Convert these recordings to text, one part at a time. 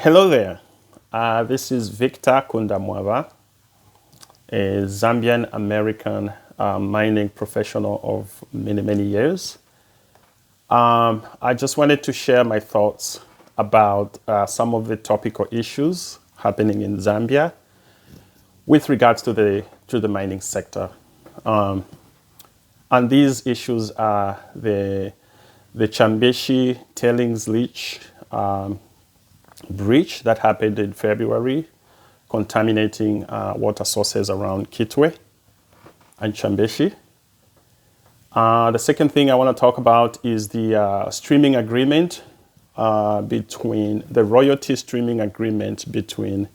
Hello there. This is Victor Kundamwava, a Zambian American mining professional of many, many years. I just wanted to share my thoughts about some of the topical issues happening in Zambia with regards to the mining sector. And these issues are the Chambeshi tailings leach breach that happened in February, contaminating water sources around Kitwe and Chambeshi. The second thing I want to talk about is the streaming agreement between the royalty streaming agreement between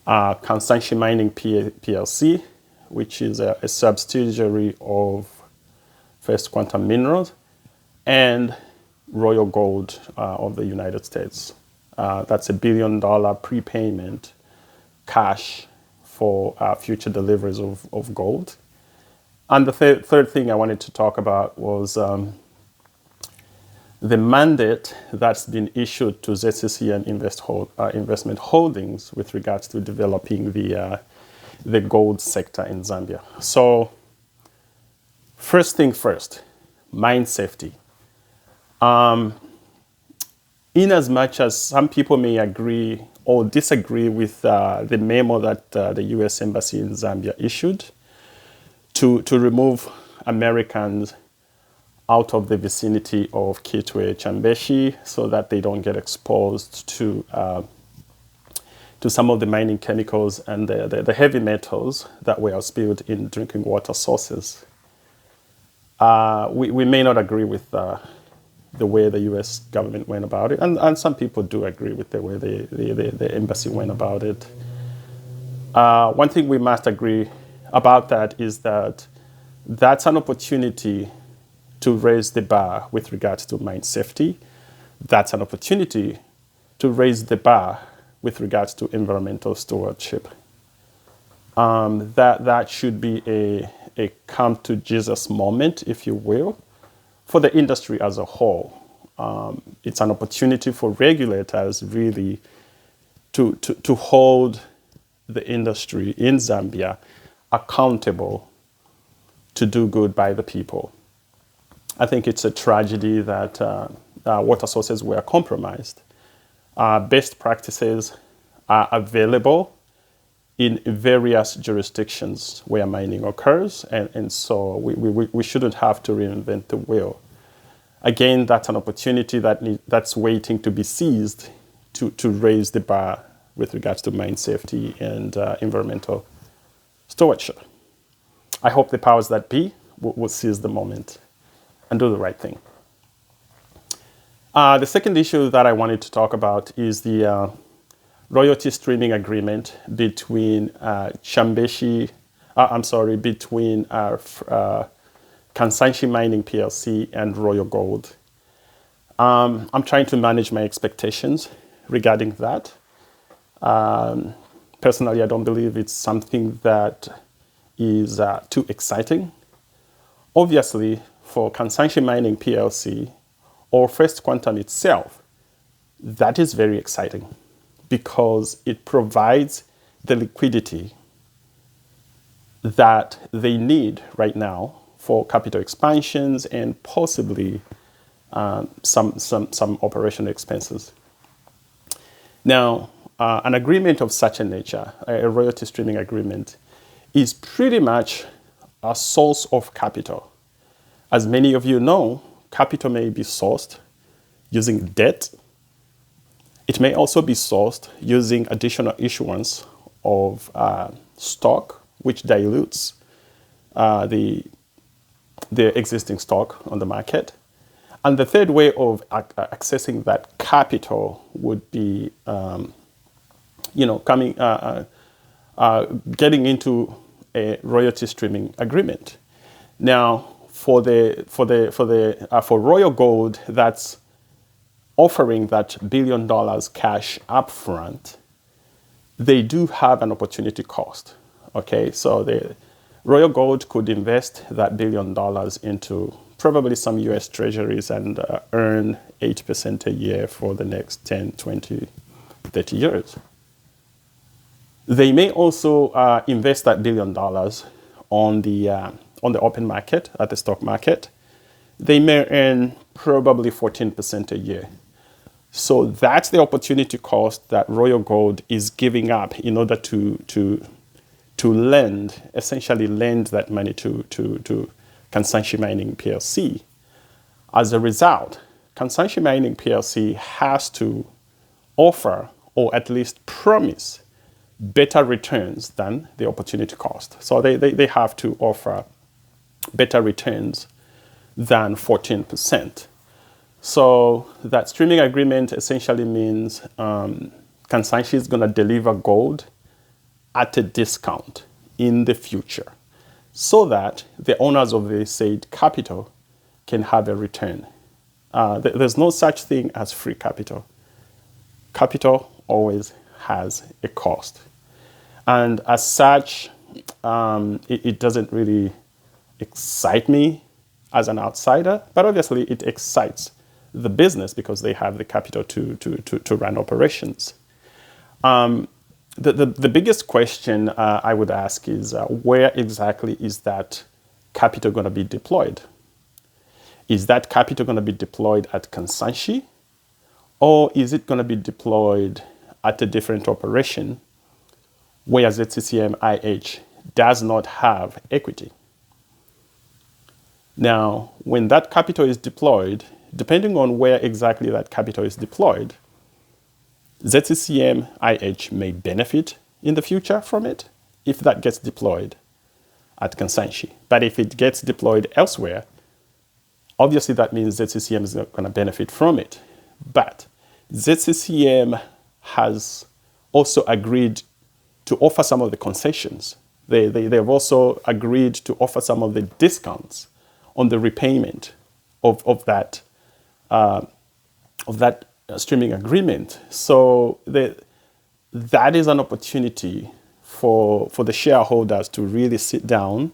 Kansanshi Mining PLC, which is a subsidiary of First Quantum Minerals, and Royal Gold of the United States. That's $1 billion prepayment cash for future deliveries of gold. And the third thing I wanted to talk about was the mandate that's been issued to ZCC and Investment Holdings with regards to developing the gold sector in Zambia. So first thing first, mine safety. In as much as some people may agree or disagree with the memo that the U.S. Embassy in Zambia issued to remove Americans out of the vicinity of Kitwe Chambeshi so that they don't get exposed to some of the mining chemicals and the heavy metals that were spilled in drinking water sources. We may not agree with the way the U.S. government went about it, and some people do agree with the way the embassy went about it. One thing we must agree about that is that that's an opportunity to raise the bar with regards to mine safety. That's an opportunity to raise the bar with regards to environmental stewardship. That should be a come to Jesus moment, if you will, for the industry as a whole. It's an opportunity for regulators really to hold the industry in Zambia accountable to do good by the people. I think it's a tragedy that water sources were compromised. Best practices are available in various jurisdictions where mining occurs, and so we shouldn't have to reinvent the wheel. Again, that's an opportunity that's waiting to be seized to raise the bar with regards to mine safety and environmental stewardship. I hope the powers that be will seize the moment and do the right thing. The second issue that I wanted to talk about is the royalty streaming agreement between between Kansanshi Mining PLC and Royal Gold. I'm trying to manage my expectations regarding that. Personally, I don't believe it's something that is too exciting. Obviously, for Kansanshi Mining PLC or First Quantum itself, that is very exciting because it provides the liquidity that they need right now for capital expansions and possibly some operational expenses. Now, an agreement of such a nature, a royalty streaming agreement, is pretty much a source of capital. As many of you know, capital may be sourced using debt. It may also be sourced using additional issuance of stock, which dilutes the existing stock on the market. And the third way of accessing that capital would be, getting into a royalty streaming agreement. Now, for Royal Gold, that's offering that $1 billion cash upfront. They do have an opportunity cost. Okay, so the Royal Gold could invest that $1 billion into probably some US treasuries and earn 8% a year for the next 10, 20 30 years. They may also invest that $1 billion on the open market, at the stock market. They may earn probably 14% a year. So that's the opportunity cost that Royal Gold is giving up in order to lend, essentially lend that money to Kansanshi Mining PLC. As a result, Kansanshi Mining PLC has to offer, or at least promise, better returns than the opportunity cost. So they have to offer better returns than 14%. So that streaming agreement essentially means Kansanshi is going to deliver gold at a discount in the future so that the owners of the said capital can have a return. There's no such thing as free capital. Capital always has a cost. And as such, it doesn't really excite me as an outsider, but obviously it excites the business because they have the capital to run operations. The biggest question I would ask is where exactly is that capital going to be deployed? Is that capital going to be deployed at Kansanshi, or is it going to be deployed at a different operation where ZCCM IH does not have equity? Now, when that capital is deployed, depending on where exactly that capital is deployed, ZCCM IH may benefit in the future from it if that gets deployed at Kansanshi. But if it gets deployed elsewhere, obviously that means ZCCM is not going to benefit from it. But ZCCM has also agreed to offer some of the concessions. They've also agreed to offer some of the discounts on the repayment of that streaming agreement. So that is an opportunity for the shareholders to really sit down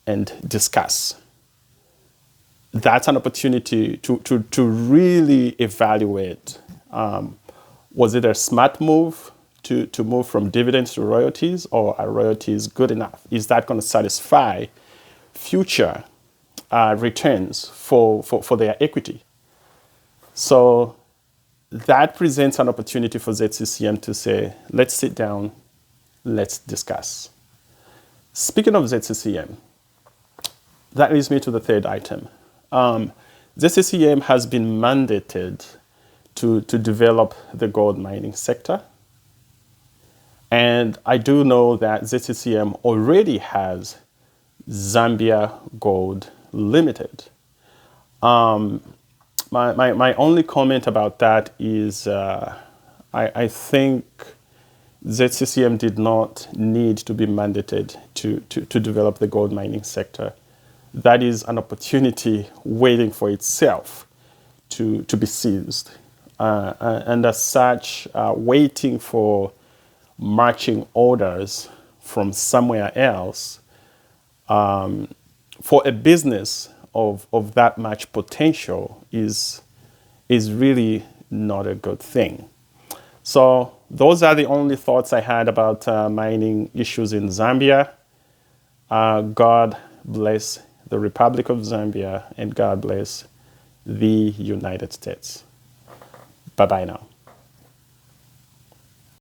and discuss. That's an opportunity to really evaluate, was it a smart move to move from dividends to royalties, or are royalties good enough? Is that going to satisfy future returns for their equity? So that presents an opportunity for ZCCM to say, let's sit down, let's discuss. Speaking of ZCCM, that leads me to the third item. ZCCM has been mandated to develop the gold mining sector. And I do know that ZCCM already has Zambia Gold Limited. My only comment about that is I think ZCCM did not need to be mandated to develop the gold mining sector. That is an opportunity waiting for itself to be seized. And as such, waiting for marching orders from somewhere else for a business of that much potential is really not a good thing. So those are the only thoughts I had about mining issues in Zambia. God bless the Republic of Zambia, and God bless the United States. Bye-bye now.